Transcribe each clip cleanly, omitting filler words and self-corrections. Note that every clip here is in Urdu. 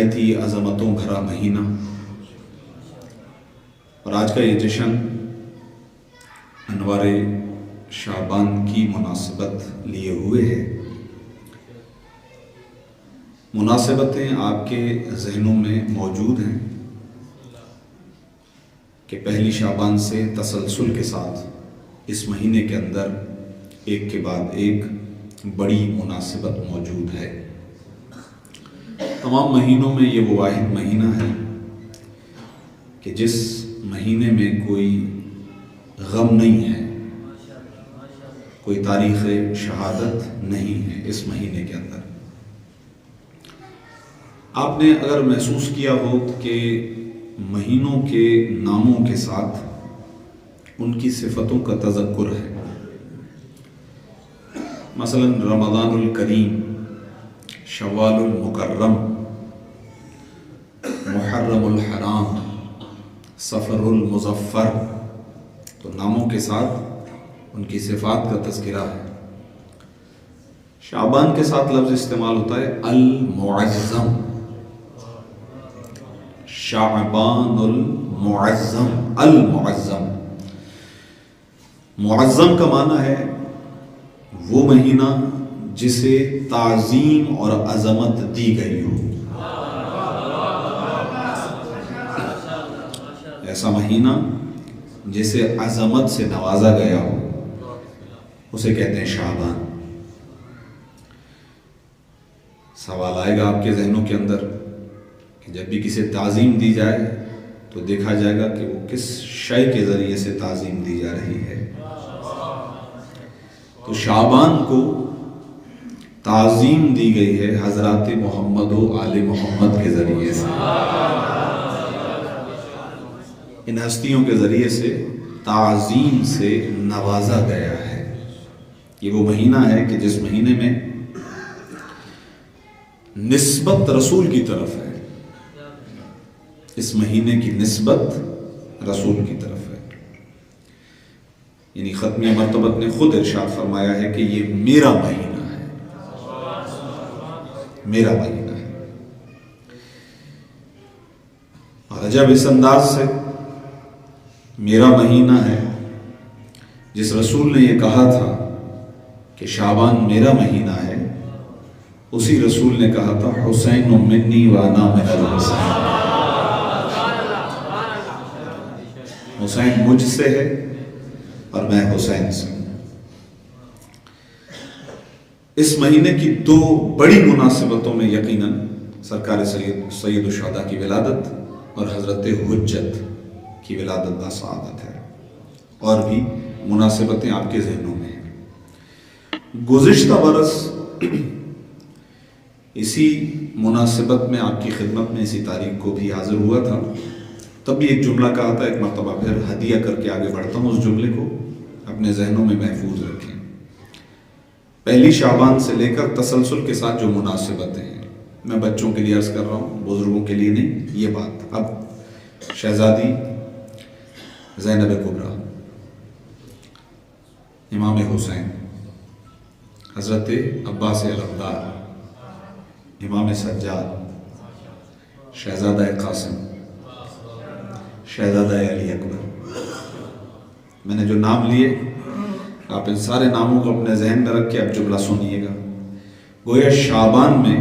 نہایت ہی عظمتوں بھرا مہینہ، اور آج کا یہ جشن انوار شعبان کی مناسبت لیے ہوئے ہے۔ مناسبتیں آپ کے ذہنوں میں موجود ہیں کہ پہلی شعبان سے تسلسل کے ساتھ اس مہینے کے اندر ایک کے بعد ایک بڑی مناسبت موجود ہے۔ تمام مہینوں میں یہ وہ واحد مہینہ ہے کہ جس مہینے میں کوئی غم نہیں ہے، کوئی تاریخ شہادت نہیں ہے۔ اس مہینے کے اندر آپ نے اگر محسوس کیا ہو کہ مہینوں کے ناموں کے ساتھ ان کی صفتوں کا تذکر ہے، مثلا رمضان الکریم، شوال المکرم، محرم الحرام، صفر المظفر، تو ناموں کے ساتھ ان کی صفات کا تذکرہ ہے۔ شعبان کے ساتھ لفظ استعمال ہوتا ہے المعظم، شعبان المعظم، المعظم۔ معظم کا معنی ہے وہ مہینہ جسے تعظیم اور عظمت دی گئی ہو، ایسا مہینہ جسے عظمت سے نوازا گیا ہو اسے کہتے ہیں شعبان۔ سوال آئے گا آپ کے ذہنوں کے اندر کہ جب بھی کسی تعظیم دی جائے تو دیکھا جائے گا کہ وہ کس شے کے ذریعے سے تعظیم دی جا رہی ہے۔ تو شعبان کو تعظیم دی گئی ہے حضرات محمد و آل محمد کے ذریعے سے، ان ہستیوں کے ذریعے سے تعظیم سے نوازا گیا ہے۔ یہ وہ مہینہ ہے کہ جس مہینے میں نسبت رسول کی طرف ہے، اس مہینے کی نسبت رسول کی طرف ہے، یعنی ختمیہ مرتبت نے خود ارشاد فرمایا ہے کہ یہ میرا مہینہ ہے، میرا مہینہ ہے۔ اور جب اس انداز سے میرا مہینہ ہے، جس رسول نے یہ کہا تھا کہ شعبان میرا مہینہ ہے، اسی رسول نے کہا تھا حسین منی وانا من الحسین، حسین مجھ سے ہے اور میں حسین سے ہوں۔ اس مہینے کی دو بڑی مناسبتوں میں یقیناً سرکار سید الشہداء کی ولادت اور حضرت حجت کی ولادت باسعادت ہے، اور بھی مناسبتیں آپ کے ذہنوں میں ہیں۔ گزشتہ برس اسی مناسبت میں آپ کی خدمت میں اسی تاریخ کو بھی حاضر ہوا تھا، تب بھی ایک جملہ کہا تھا، ایک مرتبہ پھر ہدیہ کر کے آگے بڑھتا ہوں، اس جملے کو اپنے ذہنوں میں محفوظ رکھیں۔ پہلی شعبان سے لے کر تسلسل کے ساتھ جو مناسبتیں ہیں، میں بچوں کے لیے عرض کر رہا ہوں، بزرگوں کے لیے نہیں یہ بات۔ اب شہزادی زینب کبریٰ، امام حسین، حضرت عباس علمدار، امام سجاد، شہزادہ قاسم، شہزادہ علی اکبر، میں نے جو نام لیے آپ ان سارے ناموں کو اپنے ذہن میں رکھ کے اب جملہ سنیے گا۔ گویا شعبان میں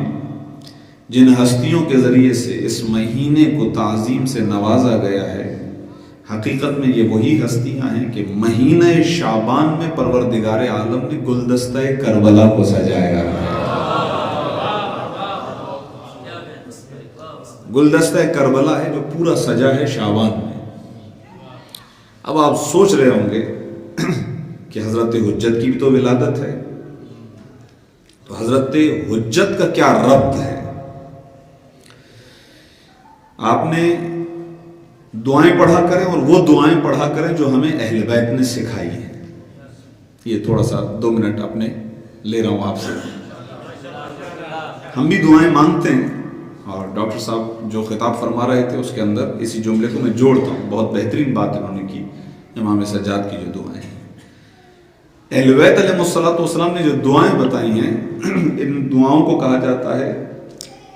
جن ہستیوں کے ذریعے سے اس مہینے کو تعظیم سے نوازا گیا ہے، حقیقت میں یہ وہی ہستیاں ہیں کہ مہینہ شعبان میں پروردگار عالم نے گلدستہ کربلا کو سجایا ہے۔ گلدستہ کربلا ہے جو پورا سجا ہے شعبان میں۔ اب آپ سوچ رہے ہوں گے کہ حضرت حجت کی بھی تو ولادت ہے، تو حضرت حجت کا کیا ربط ہے؟ آپ نے دعائیں پڑھا کریں اور وہ دعائیں پڑھا کریں جو ہمیں اہل بیت نے سکھائی ہیں۔ یہ تھوڑا سا 2 منٹ اپنے لے رہا ہوں آپ سے۔ ہم بھی دعائیں مانگتے ہیں، اور ڈاکٹر صاحب جو خطاب فرما رہے تھے اس کے اندر اسی جملے کو میں جوڑتا ہوں، بہت بہترین بات انہوں نے کی۔ امام سجاد کی جو دعائیں ہیں، اہل بیت علیہ الصلوۃ والسلام نے جو دعائیں بتائی ہیں، ان دعاؤں کو کہا جاتا ہے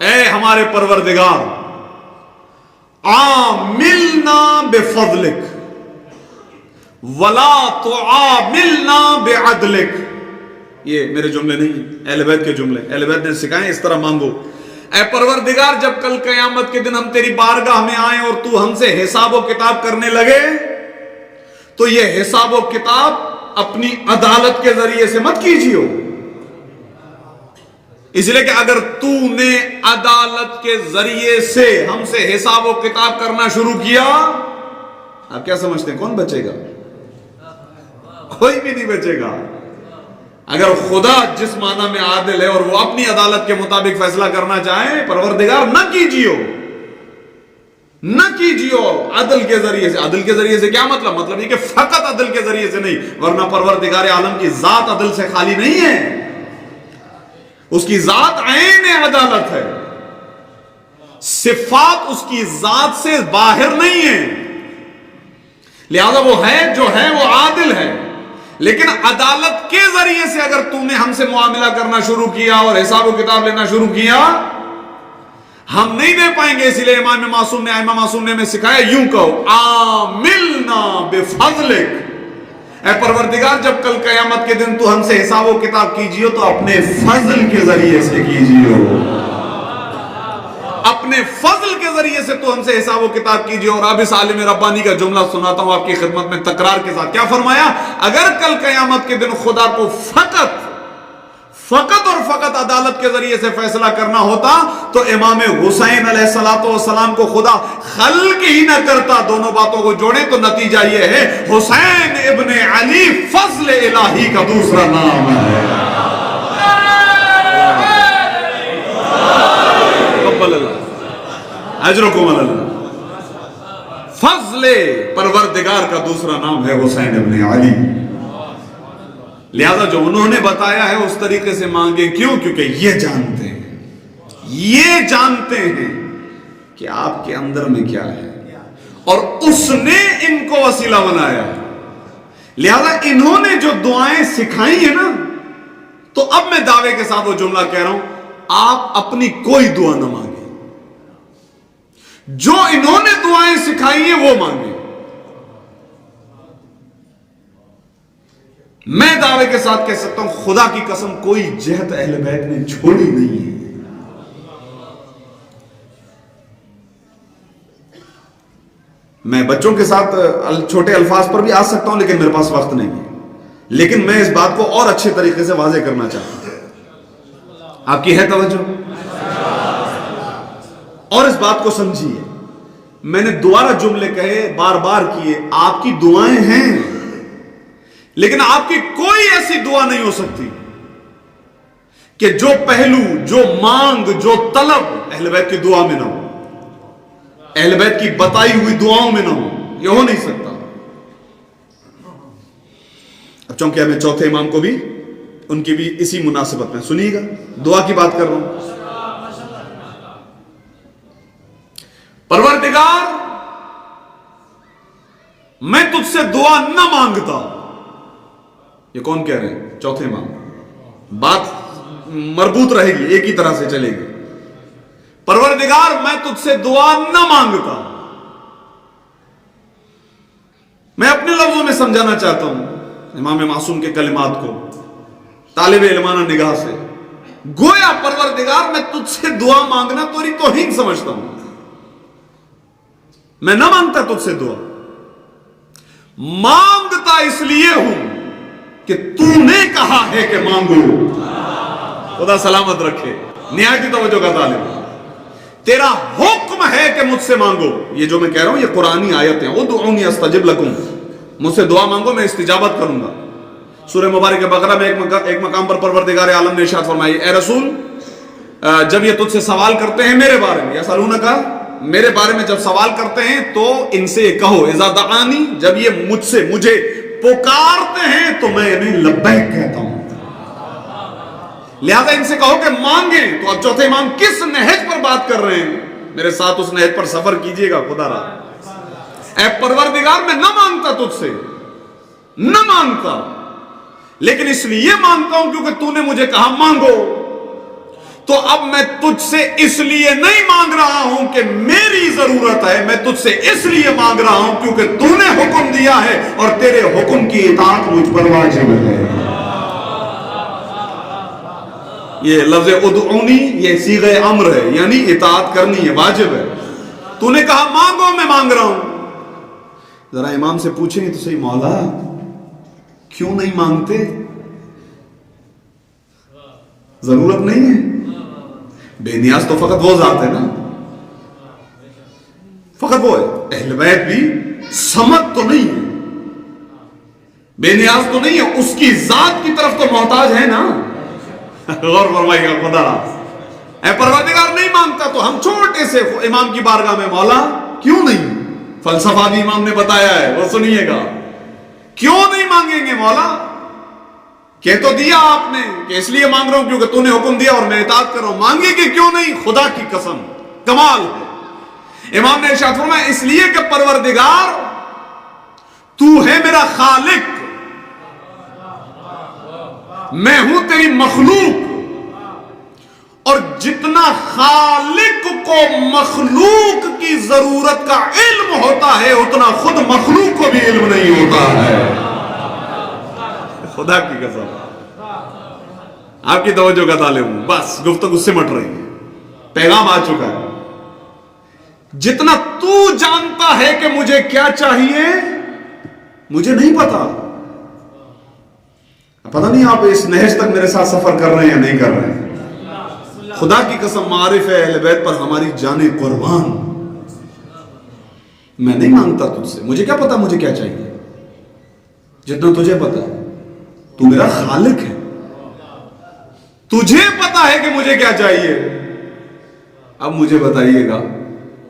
اے ہمارے پروردگار عاملنا بفضلک ولا تعاملنا بعدلک. یہ میرے جملے نہیں ہیں، اہل بیت کے جملے. اہل بیت نے سکھائے اس طرح مانگو. اے پروردگار جب کل قیامت کے دن ہم تیری بارگاہ میں آئیں اور تو ہم سے حساب و کتاب کرنے لگے تو یہ حساب و کتاب اپنی عدالت کے ذریعے سے مت کیجیے، اس لیے کہ اگر تو نے عدالت کے ذریعے سے ہم سے حساب و کتاب کرنا شروع کیا، آپ کیا سمجھتے ہیں کون بچے گا؟ کوئی بھی نہیں بچے گا. اگر خدا جس معنی میں عادل ہے اور وہ اپنی عدالت کے مطابق فیصلہ کرنا چاہے، پروردگار نہ کیجیو عدل کے ذریعے سے. عدل کے ذریعے سے کیا مطلب؟ مطلب یہ کہ فقط عدل کے ذریعے سے نہیں، ورنہ پروردگار عالم کی ذات عدل سے خالی نہیں ہے. اس کی ذات عین عدالت ہے، صفات اس کی ذات سے باہر نہیں ہے، لہذا وہ ہے جو ہے وہ عادل ہے. لیکن عدالت کے ذریعے سے اگر تم نے ہم سے معاملہ کرنا شروع کیا اور حساب و کتاب لینا شروع کیا، ہم نہیں دے پائیں گے. اسی لیے امام معصوم نے ہمیں سکھایا یوں کہو عاملنا بفضلک. اے پروردگار جب کل قیامت کے دن تو ہم سے حساب و کتاب کیجیے تو اپنے فضل کے ذریعے سے کیجیے، اپنے فضل کے ذریعے سے تو ہم سے حساب و کتاب کیجیے. اور اب اس عالم ربانی کا جملہ سناتا ہوں آپ کی خدمت میں تکرار کے ساتھ. کیا فرمایا؟ اگر کل قیامت کے دن خدا کو فقط اور فقط عدالت کے ذریعے سے فیصلہ کرنا ہوتا تو امام حسین علیہ السلام کو خدا خلق ہی نہ کرتا. دونوں باتوں کو جوڑیں تو نتیجہ یہ ہے حسین ابن علی فضل الہی کا دوسرا نام ہے. اجرکم اللہ. فضل پروردگار کا دوسرا نام ہے حسین ابن علی. لہذا جو انہوں نے بتایا ہے اس طریقے سے مانگیں. کیوں؟ کیونکہ یہ جانتے ہیں کہ آپ کے اندر میں کیا ہے اور اس نے ان کو وسیلہ بنایا. لہذا انہوں نے جو دعائیں سکھائی ہیں نا، تو اب میں دعوے کے ساتھ وہ جملہ کہہ رہا ہوں، آپ اپنی کوئی دعا نہ مانگیں، جو انہوں نے دعائیں سکھائی ہیں وہ مانگیں. میں دعوے کے ساتھ کہہ سکتا ہوں خدا کی قسم کوئی جہت اہل بیت نے چھوڑی نہیں ہے. میں بچوں کے ساتھ چھوٹے الفاظ پر بھی آ سکتا ہوں لیکن میرے پاس وقت نہیں ہے. لیکن میں اس بات کو اور اچھے طریقے سے واضح کرنا چاہتا ہوں. آپ کی ہے توجہ؟ اور اس بات کو سمجھیے، میں نے دوبارہ جملے کہے، بار بار کیے، آپ کی دعائیں ہیں لیکن آپ کی کوئی ایسی دعا نہیں ہو سکتی کہ جو پہلو، جو مانگ، جو طلب اہل بیت کی دعا میں نہ ہو، اہل بیت کی بتائی ہوئی دعاؤں میں نہ ہو. یہ ہو نہیں سکتا. اب چونکہ میں چوتھے امام کو بھی ان کی بھی اسی مناسبت میں سنیے گا، دعا کی بات کر رہا ہوں. پروردگار میں تجھ سے دعا نہ مانگتا. یہ کون کہہ رہے ہیں؟ چوتھے امام. بات مربوط رہے گی، ایک ہی طرح سے چلے گی. پروردگار میں تجھ سے دعا نہ مانگتا. میں اپنے لفظوں میں سمجھانا چاہتا ہوں امام معصوم کے کلمات کو طالب علمانہ نگاہ سے. گویا پروردگار میں تجھ سے دعا مانگنا تیری توہین سمجھتا ہوں. میں نہ مانگتا تجھ سے دعا، مانگتا اس لیے ہوں کہ تو نے کہا ہے کہ مانگو. خدا سلامت رکھے. نہایت توجہ کا طالب، تیرا حکم ہے کہ مجھ سے مانگو. یہ جو میں کہہ رہا ہوں یہ قرآنی آیت ہیں. ادعونی استجب لکم، مجھ سے دعا مانگو میں استجابت کروں گا. سورہ مبارک بقرہ میں ایک مقام پر پروردگار عالم نے ارشاد فرمایا، اے رسول جب یہ تجھ سے سوال کرتے ہیں میرے بارے میں، یسألونک، میرے بارے میں جب سوال کرتے ہیں تو ان سے کہو اذا دعانی، جب یہ مجھے پکارتے ہیں تو میں انہیں لبیک کہتا ہوں. لہذا ان سے کہو کہ مانگیں. تو اب چوتھے امام کس نہج پر بات کر رہے ہیں؟ میرے ساتھ اس نہج پر سفر کیجئے گا خدا را. اے پروردگار میں نہ مانگتا تجھ سے، نہ مانگتا، لیکن اس لیے مانگتا ہوں کیونکہ تو نے مجھے کہا مانگو. تو اب میں تجھ سے اس لیے نہیں مانگ رہا ہوں کہ میری ضرورت ہے، میں تجھ سے اس لیے مانگ رہا ہوں کیونکہ تو نے حکم دیا ہے اور تیرے حکم کی اطاعت مجھ پر واجب ہے۔ یہ لفظ ادعونی یہ صیغہ امر ہے، یعنی اطاعت کرنی ہے، واجب ہے۔ تو نے کہا مانگو، میں مانگ رہا ہوں۔ ذرا امام سے پوچھیں گے تو صحیح، مولا کیوں نہیں مانگتے؟ ضرورت نہیں ہے؟ بے نیاز تو فقط وہ ذات ہے نا، فقط وہ ہے۔ اہل بیت بھی صمد تو نہیں ہے، بے نیاز تو نہیں ہے، اس کی ذات کی طرف تو محتاج ہے نا۔ غور فرمائیے گا، خدا اے پروردگار نہیں مانگتا تو ہم چھوٹے سے امام کی بارگاہ میں مولا کیوں نہیں، فلسفہ بھی امام نے بتایا ہے، وہ سنیے گا، کیوں نہیں مانگیں گے مولا؟ کہہ تو دیا آپ نے کہ اس لیے مانگ رہا ہوں کیونکہ تو نے حکم دیا اور میں اطاعت کر رہا ہوں، مانگے کہ کیوں نہیں؟ خدا کی قسم کمال ہے۔ امام نے ارشاد فرمایا اس لیے کہ پروردگار تو ہے میرا خالق، میں ہوں تیری مخلوق، اور جتنا خالق کو مخلوق کی ضرورت کا علم ہوتا ہے اتنا خود مخلوق کو بھی علم نہیں ہوتا ہے۔ خدا کی قسم، آپ کی توجہ کا طالب ہوں، بس گفتگو سمٹ رہی ہے، پیغام آ چکا ہے۔ جتنا تو جانتا ہے کہ مجھے کیا چاہیے مجھے نہیں پتا، پتہ نہیں آپ اس نہج تک میرے ساتھ سفر کر رہے ہیں یا نہیں کر رہے ہیں۔ خدا کی قسم معارف اہل بیت پر ہماری جانیں قربان، میں نہیں مانگتا تجھ سے، مجھے کیا پتا مجھے کیا چاہیے، جتنا تجھے پتا ہے، تو میرا خالق ہے، تجھے پتا ہے کہ مجھے کیا چاہیے۔ اب مجھے بتائیے گا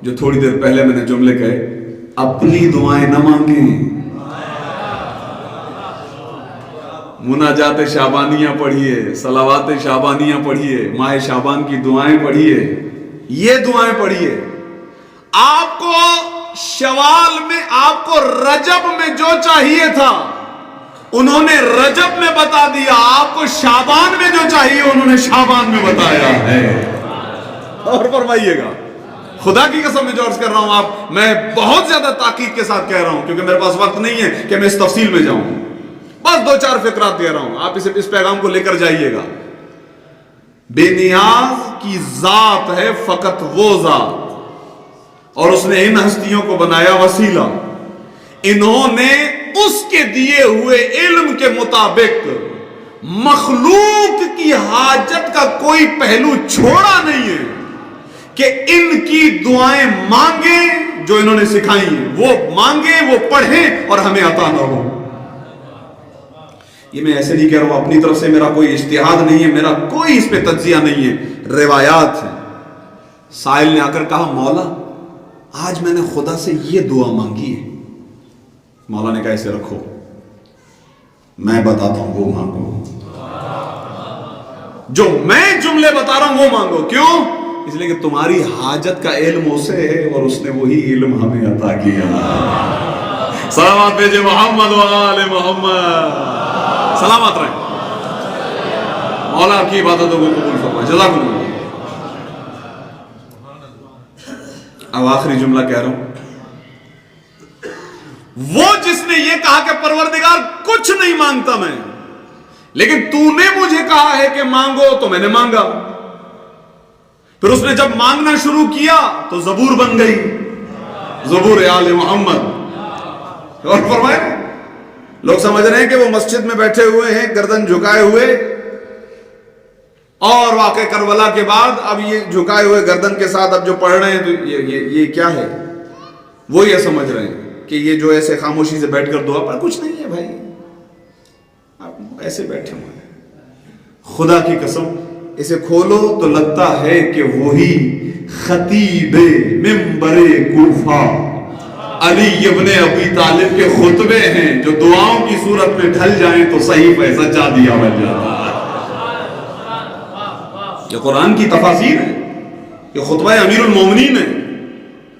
جو تھوڑی دیر پہلے میں نے جملے کہے، اپنی دعائیں نہ مانگیں، مناجات شعبانیاں پڑھیے، صلوات شعبانیاں پڑھیے، ماہ شعبان کی دعائیں پڑھیے، یہ دعائیں پڑھیے۔ آپ کو شوال میں، آپ کو رجب میں جو چاہیے تھا انہوں نے رجب میں بتا دیا، آپ کو شعبان میں جو چاہیے انہوں نے شعبان میں بتایا ہے۔ اور فرمائیے گا، خدا کی قسم میں جو عرض کر رہا ہوں، آپ میں بہت زیادہ تاکید کے ساتھ کہہ رہا ہوں کیونکہ میرے پاس وقت نہیں ہے کہ میں اس تفصیل میں جاؤں، بس دو چار فقرات دے رہا ہوں، آپ اس پیغام کو لے کر جائیے گا۔ بے نیاز کی ذات ہے فقط وہ ذات، اور اس نے ان ہستیوں کو بنایا وسیلہ، انہوں نے اس کے دیے ہوئے علم کے مطابق مخلوق کی حاجت کا کوئی پہلو چھوڑا نہیں ہے کہ ان کی دعائیں مانگیں جو انہوں نے سکھائی ہیں، وہ مانگیں، وہ پڑھیں اور ہمیں عطا نہ ہو۔ یہ میں ایسے نہیں کہہ رہا ہوں، اپنی طرف سے میرا کوئی اجتہاد نہیں ہے، میرا کوئی اس پہ تجزیہ نہیں ہے، روایات ہیں۔ سائل نے آ کر کہا مولا آج میں نے خدا سے یہ دعا مانگی ہے۔ مولا نے کہا اسے رکھو، میں بتاتا ہوں وہ مانگو، جو میں جملے بتا رہا ہوں وہ مانگو۔ کیوں؟ اس لیے کہ تمہاری حاجت کا علم اسے ہے اور اس نے وہی علم ہمیں عطا کیا۔ سلامات بھیجے محمد و آل محمد، سلامات رہیں۔ مولا کی عبادتوں کو قبول فرمائے، جزاکم اللہ۔ اب آخری جملہ کہہ رہا ہوں، وہ جس نے یہ کہا کہ پروردگار کچھ نہیں مانگتا میں، لیکن تو نے مجھے کہا ہے کہ مانگو تو میں نے مانگا، پھر اس نے جب مانگنا شروع کیا تو زبور بن گئی، زبور آل محمد۔ اور فرمائے لوگ سمجھ رہے ہیں کہ وہ مسجد میں بیٹھے ہوئے ہیں گردن جھکائے ہوئے، اور واقع کربلا کے بعد اب یہ جھکائے ہوئے گردن کے ساتھ اب جو پڑھ رہے ہیں تو یہ کیا ہے، وہ یہ سمجھ رہے ہیں کہ یہ جو ایسے خاموشی سے بیٹھ کر دعا پر، کچھ نہیں ہے بھائی، آپ ایسے بیٹھے ہوئے ہیں۔ خدا کی قسم اسے کھولو تو لگتا ہے کہ وہی خطیب منبر کوفہ علی ابن ابی طالب کے خطبے ہیں جو دعاؤں کی صورت میں ڈھل جائیں تو صحیفہ سجادیہ بن جاتا ہے۔ یہ قرآن کی تفاسیر ہے، یہ خطبہ امیر المومنین ہے،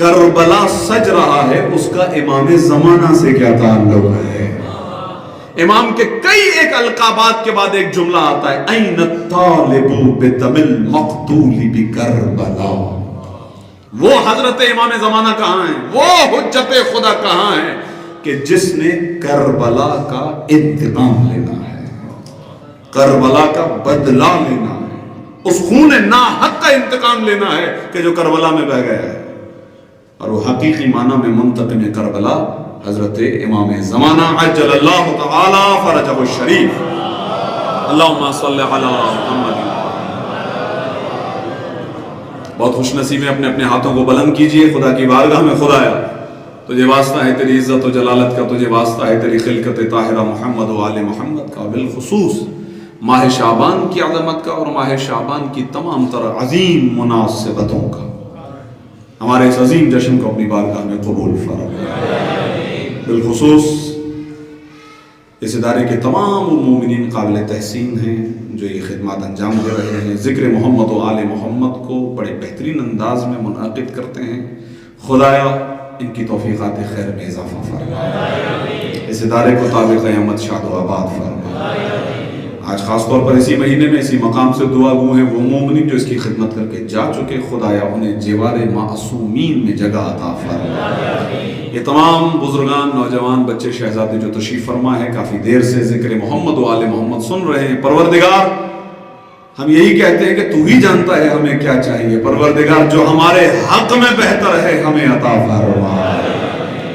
کربلا سج رہا ہے، اس کا امام زمانہ سے کیا تعلق ہے؟ امام کے کئی ایک القابات کے بعد ایک جملہ آتا ہے، این الطالب بدم المقتول بکربلا۔ وہ حضرت امام زمانہ کہاں ہیں، وہ حجت خدا کہاں ہے کہ جس نے کربلا کا انتقام لینا ہے، کربلا کا بدلہ لینا ہے، اس خون ناحق کا انتقام لینا ہے کہ جو کربلا میں بہہ گیا ہے۔ اور وہ حقیقی معنی میں منتقم کربلا حضرت امام زمانہ عجل اللہ تعالی فرجہ الشریف۔ اللہم صلی علی محمد۔ بہت خوش نصیب ہے، اپنے اپنے ہاتھوں کو بلند کیجئے خدا کی بارگاہ میں۔ خدایا تجھے واسطہ ہے تیری عزت و جلالت کا، تجھے واسطہ ہے تیری خلقت طاہرہ محمد و آل محمد کا، بالخصوص ماہ شعبان کی عظمت کا اور ماہ شعبان کی تمام تر عظیم مناسبتوں کا۔ ہمارے اس عظیم جشن کو اپنی بارگاہ میں قبول فرما۔ بالخصوص اس ادارے کے تمام مومنین قابل تحسین ہیں جو یہ خدمات انجام دے رہے ہیں، ذکر محمد و آل محمد کو بڑے بہترین انداز میں منعقد کرتے ہیں۔ خدایا ان کی توفیقات خیر میں اضافہ فرما، اس ادارے کو تابع قیامت شاد و آباد فرما۔ آج خاص طور پر اسی مہینے میں اسی مقام سے دعا گو ہیں وہ مومنین جو اس کی خدمت کر کے جا چکے، خدایا انہیں جوار معصومین میں جگہ عطا فرما۔ یہ تمام بزرگان، نوجوان، بچے، شہزادے جو تشریف فرما ہے، کافی دیر سے ذکر محمد و آل محمد سن رہے ہیں، پروردگار ہم یہی کہتے ہیں کہ تو ہی جانتا ہے ہمیں کیا چاہیے، پروردگار جو ہمارے حق میں بہتر ہے ہمیں عطا فرما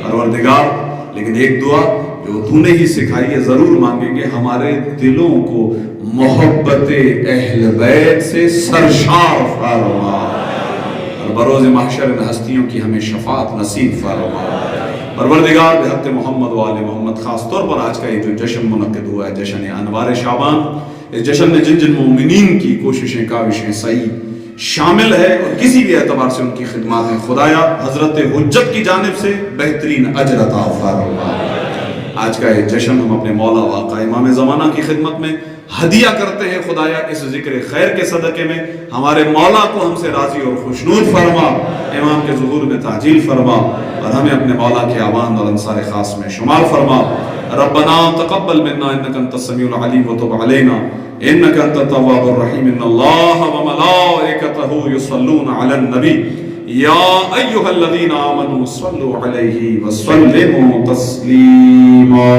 پروردگار۔ لیکن ایک دعا جو تو نے ہی سکھائی ہے ضرور مانگیں گے، ہمارے دلوں کو محبت اہل بیت سے سرشار فرما، اور بروز محشر ان ہستیوں کی ہمیں شفاعت نصیب فرما۔ پروردگار بحق محمد و آل محمد، خاص طور پر آج کا یہ جو جشن منعقد ہوا ہے، جشن انوار شعبان، اس جشن میں جن جن مومنین کی کوششیں، کاوشیں صحیح شامل ہے اور کسی بھی اعتبار سے ان کی خدمات ہیں، خدایا حضرت حجت کی جانب سے بہترین اجر عطا فرما۔ آج کا یہ جشن ہم اپنے مولا واقع امام زمانہ کی خدمت میں ہدیہ کرتے ہیں، خدایا اس ذکر خیر کے صدقے میں ہمارے مولا کو ہم سے راضی اور خوشنود فرما، امام کے ظہور میں تعجیل فرما، اور ہمیں اپنے مولا کے اعوان اور انصار خاص میں شمار فرما۔ ربنا تقبل منا انك انت السميع العليم وتب علينا انك انت التواب الرحيم ان الله وملائكته يصلون على النبي يا ايها الذين امنوا صلوا عليه وسلموا تسليما۔